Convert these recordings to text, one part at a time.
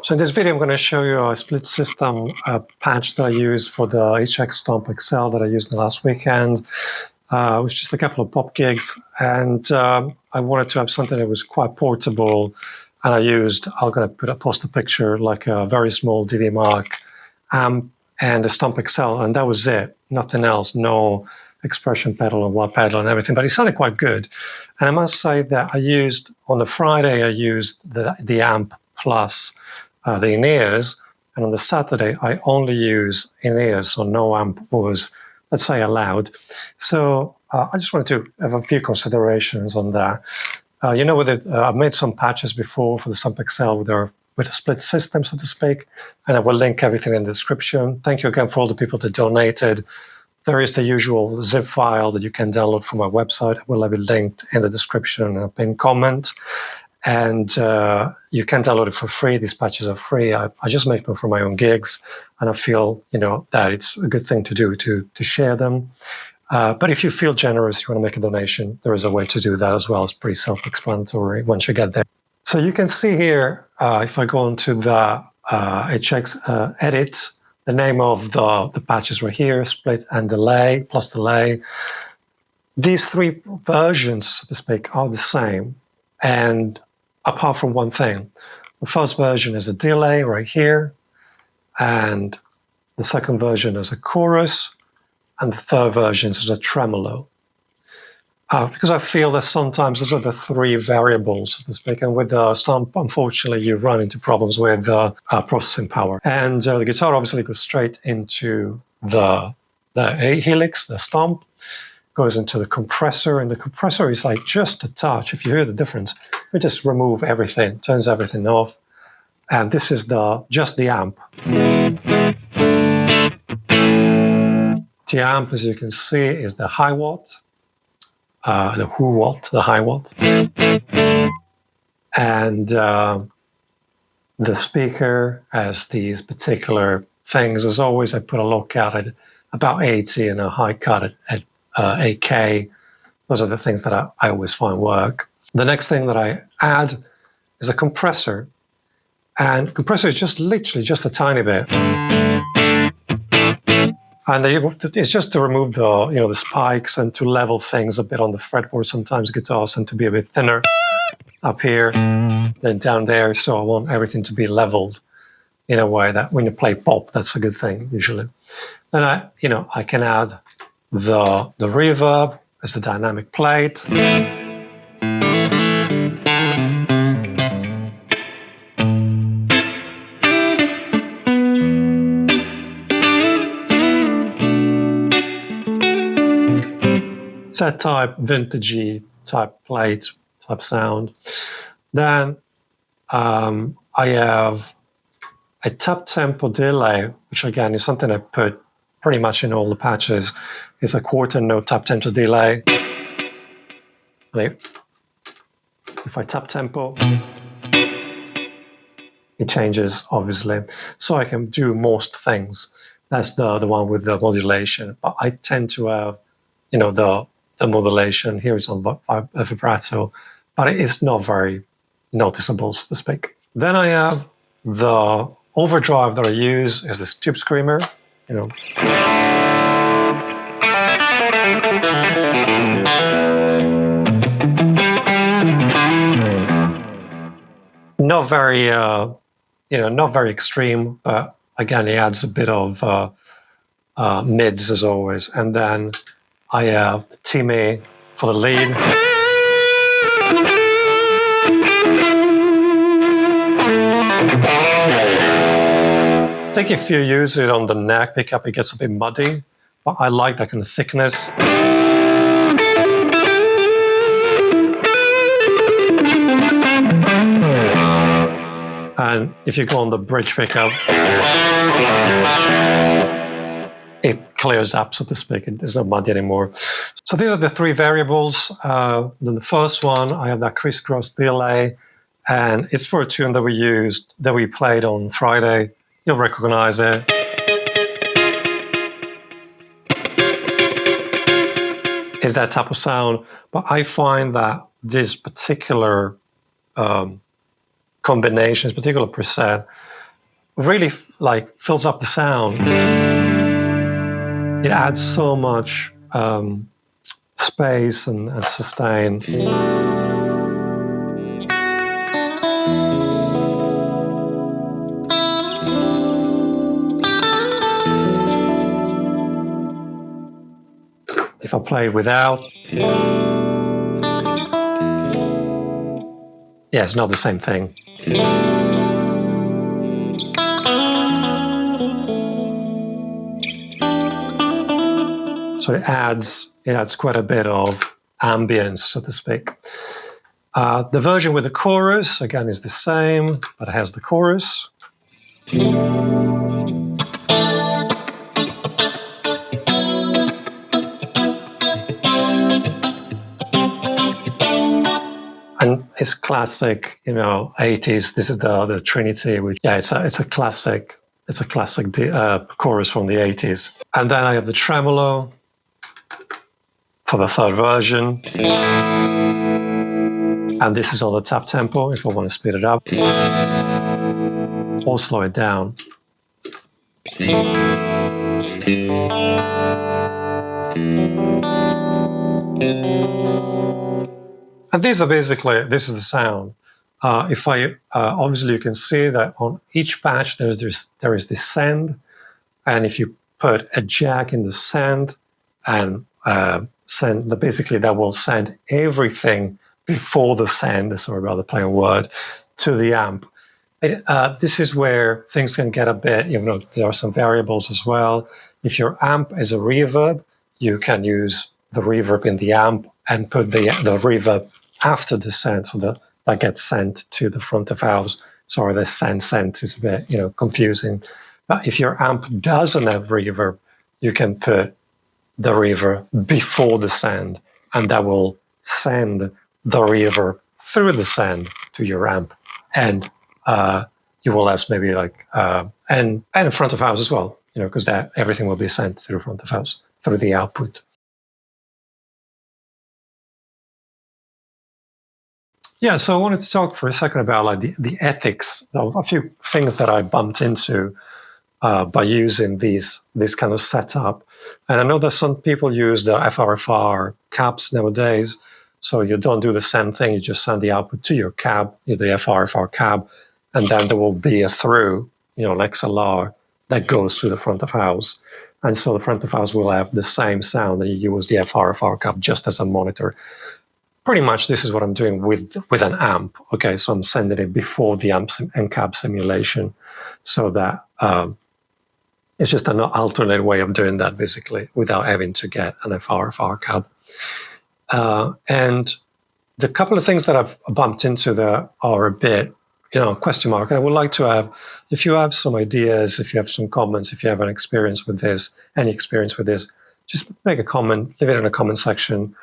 So in this video, I'm going to show you a split system patch that I used for the HX Stomp XL that I used last weekend. It was just a couple of pop gigs, and I wanted to have something that was quite portable. And I'm going to post a picture, like a very small DV Mark amp and a Stomp XL, and that was it. Nothing else, no expression pedal and wah pedal and everything, but it sounded quite good. And I must say that on the Friday, I used the AMP+, the in-ears, and on the Saturday, I only use in-ears, so no amp was, let's say, allowed. So I just wanted to have a few considerations on that. I've made some patches before for the Stomp XL with a split system, so to speak, and I will link everything in the description. Thank you again for all the people that donated. There is the usual zip file that you can download from my website. I will have it linked in the description and a pinned comment. And you can download it for free. These patches are free. I just make them for my own gigs, and I feel that it's a good thing to do to share them. But if you feel generous, you want to make a donation, there is a way to do that as well. It's pretty self-explanatory once you get there. So you can see here, if I go into the HX edit, the name of the patches right here, split and delay, plus delay. These three versions, so to speak, are the same. And apart from one thing, the first version is a delay right here, and the second version is a chorus, and the third version is a tremolo. Because I feel that sometimes those are the three variables, so to speak, and with the Stomp, unfortunately, you run into problems with processing power. And the guitar obviously goes straight into the Helix, the Stomp, goes into the compressor, and the compressor is like just a touch. If you hear the difference, we just remove everything, turns everything off, and this is just the amp. The amp, as you can see, is the high watt, the who watt, the high watt, and the speaker has these particular things. As always, I put a low cut at about 80 and a high cut at 8K. Those are the things that I always find work. The next thing that I add is a compressor, and compressor is just literally just a tiny bit, and it's just to remove the spikes and to level things a bit on the fretboard. Sometimes guitars tend to be a bit thinner up here than down there, so I want everything to be leveled in a way that when you play pop, that's a good thing usually. Then I can add the reverb as the dynamic plate. It's that type vintagey type plate, type sound. Then I have a tap tempo delay, which again is something I put pretty much in all the patches. It's a quarter note tap tempo delay. If I tap tempo, it changes obviously, so I can do most things. That's the one with the modulation. But I tend to have, the modulation here is on vibrato, but it is not very noticeable, so to speak. Then I have the overdrive that I use is this tube screamer, not very, not very extreme, but again, it adds a bit of mids as always. And then I have Timmy for the lead. I think if you use it on the neck pickup, it gets a bit muddy, but I like that kind of thickness. And if you go on the bridge pickup, it clears up, so to speak. It's not muddy anymore. So these are the three variables. Then the first one, I have that crisscross delay, and it's for a tune that we played on Friday. You'll recognize it. Is that type of sound, but I find that this particular combinations, particular preset, really like fills up the sound. It adds so much space and sustain. If I play without, yeah, it's not the same thing. So it adds quite a bit of ambience, so to speak. The version with the chorus, again, is the same, but it has the chorus. And it's classic, 80s. This is the Trinity, which, yeah, it's a classic chorus from the 80s. And then I have the tremolo for the third version. And this is on the tap tempo if I want to speed it up or slow it down. And this is the sound. If I obviously you can see that on each patch there is this send, and if you put a jack in the send and basically that will send everything before the send. Sorry about the plain word, to the amp. This is where things can get a bit. There are some variables as well. If your amp is a reverb, you can use the reverb in the amp and put the reverb after the send, so that gets sent to the front of house. Sorry, the send is a bit confusing. But if your amp doesn't have reverb, you can put the reverb before the send, and that will send the reverb through the send to your amp, and you will have maybe and in front of house as well, because that everything will be sent through front of house through the output. Yeah, so I wanted to talk for a second about the ethics of a few things that I bumped into by using this kind of setup. And I know that some people use the FRFR cabs nowadays, so you don't do the same thing. You just send the output to your cab, the FRFR cab, and then there will be a through, like XLR, that goes to the front of house. And so the front of house will have the same sound, and you use the FRFR cab just as a monitor. Pretty much this is what I'm doing with an amp. Okay, so I'm sending it before the amp and cab simulation, so that it's just an alternate way of doing that, basically, without having to get an FRFR cab. And the couple of things that I've bumped into there are a bit, question mark. And I would like to have, if you have some ideas, if you have some comments, if you have any experience with this, just make a comment, leave it in the comment section.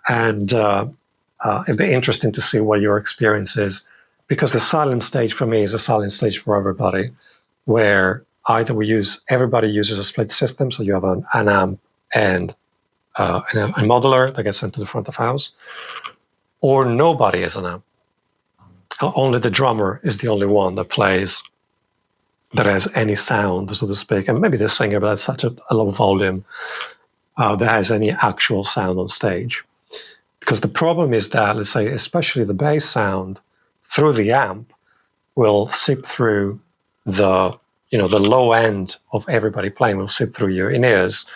And it'd be interesting to see what your experience is, because the silent stage for me is a silent stage for everybody, where either everybody uses a split system, so you have an amp and a modular that gets sent to the front of house, or nobody is an amp. Only the drummer is the only one that plays, that has any sound, so to speak, and maybe the singer, but that's such a low volume, that has any actual sound on stage. Because the problem is that, let's say, especially the bass sound through the amp will seep through the low end of everybody playing will seep through your in-ears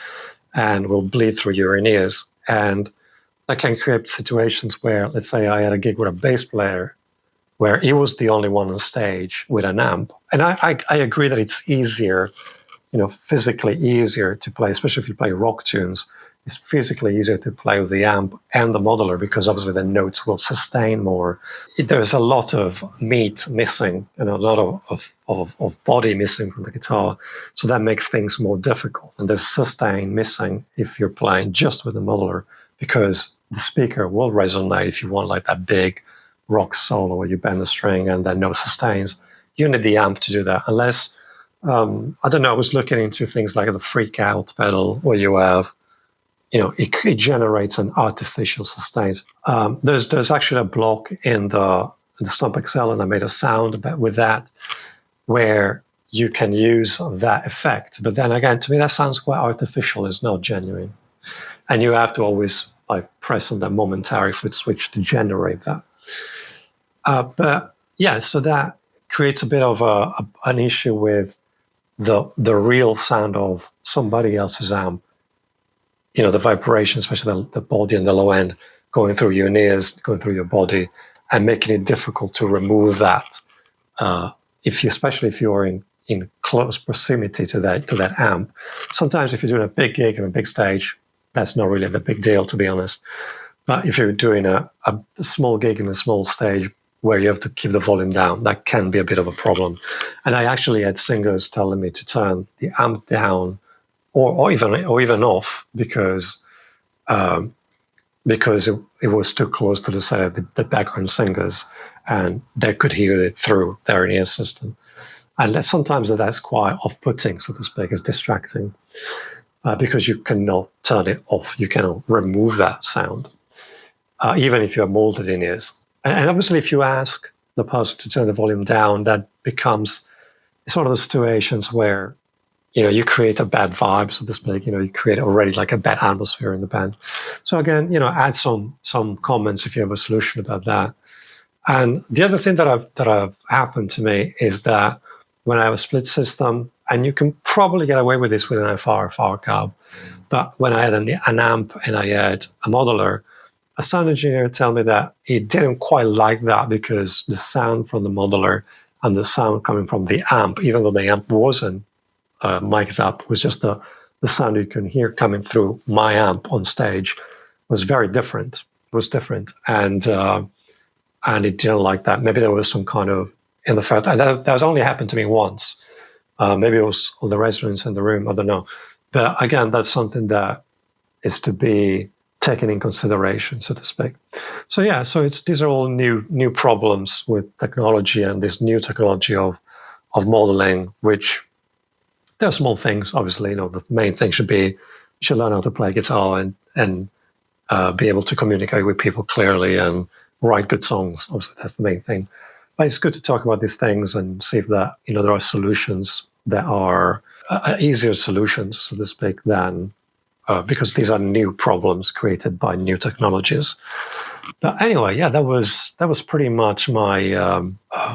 and will bleed through your in-ears. And that can create situations where, let's say I had a gig with a bass player where he was the only one on stage with an amp. And I agree that it's easier, physically easier to play, especially if you play rock tunes. It's physically easier to play with the amp and the modular, because obviously the notes will sustain more. There's a lot of meat missing and a lot of body missing from the guitar. So that makes things more difficult. And there's sustain missing if you're playing just with the modular, because the speaker will resonate if you want like that big rock solo where you bend the string and then no sustains. You need the amp to do that. Unless, I don't know, I was looking into things like the freak out pedal where you have, it generates an artificial sustains. There's actually a block in the Stomp XL, and I made a sound with that, where you can use that effect. But then again, to me, that sounds quite artificial. It's not genuine. And you have to always press on that momentary foot switch to generate that. But yeah, so that creates a bit of an issue with the real sound of somebody else's amp. The vibration, especially the body and the low end, going through your ears, going through your body, and making it difficult to remove that. Especially if you're in close proximity to that amp. Sometimes if you're doing a big gig and a big stage, that's not really a big deal, to be honest. But if you're doing a small gig in a small stage where you have to keep the volume down, that can be a bit of a problem. And I actually had singers telling me to turn the amp down or even off because it was too close to the side of the background singers, and they could hear it through their ear system. And sometimes that's quite off-putting, so to speak, it's distracting, because you cannot turn it off. You cannot remove that sound, even if you're molded in ears. And obviously, if you ask the person to turn the volume down, that becomes, it's one of those situations where, you create a bad vibe, so to speak. You create already like a bad atmosphere in the band. So again, add some comments if you have a solution about that. And the other thing that have happened to me is that when I have a split system, and you can probably get away with this with an FR cab, but when I had an amp and I had a modeler, a sound engineer told me that he didn't quite like that because the sound from the modeler and the sound coming from the amp, even though the amp wasn't mic'd up, was just the sound you can hear coming through my amp on stage was very different. It was different. And he didn't like that. Maybe there was some kind of, in the fact, that has only happened to me once. Maybe it was all the residents in the room, I don't know. But again, that's something that is to be taken in consideration, so to speak. So yeah, these are all new problems with technology and this new technology of modeling, which there are small things. Obviously, the main thing should be you should learn how to play guitar and be able to communicate with people clearly and write good songs. Obviously, that's the main thing. But it's good to talk about these things and see if that there are solutions that are easier solutions, so to speak, than because these are new problems created by new technologies. But anyway, yeah, that was pretty much my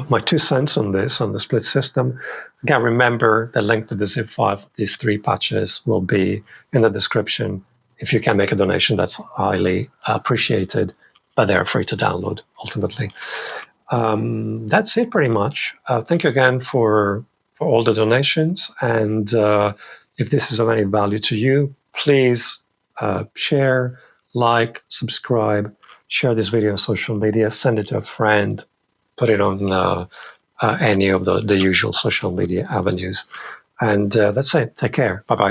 my 2 cents on the split system. Again, remember the link to the zip file of these 3 patches will be in the description. If you can make a donation, that's highly appreciated, but they're free to download ultimately. That's it pretty much. Thank you again for all the donations. And if this is of any value to you, please share, like, subscribe, share this video on social media, send it to a friend, put it on any of the usual social media avenues. And that's it. Take care. Bye-bye.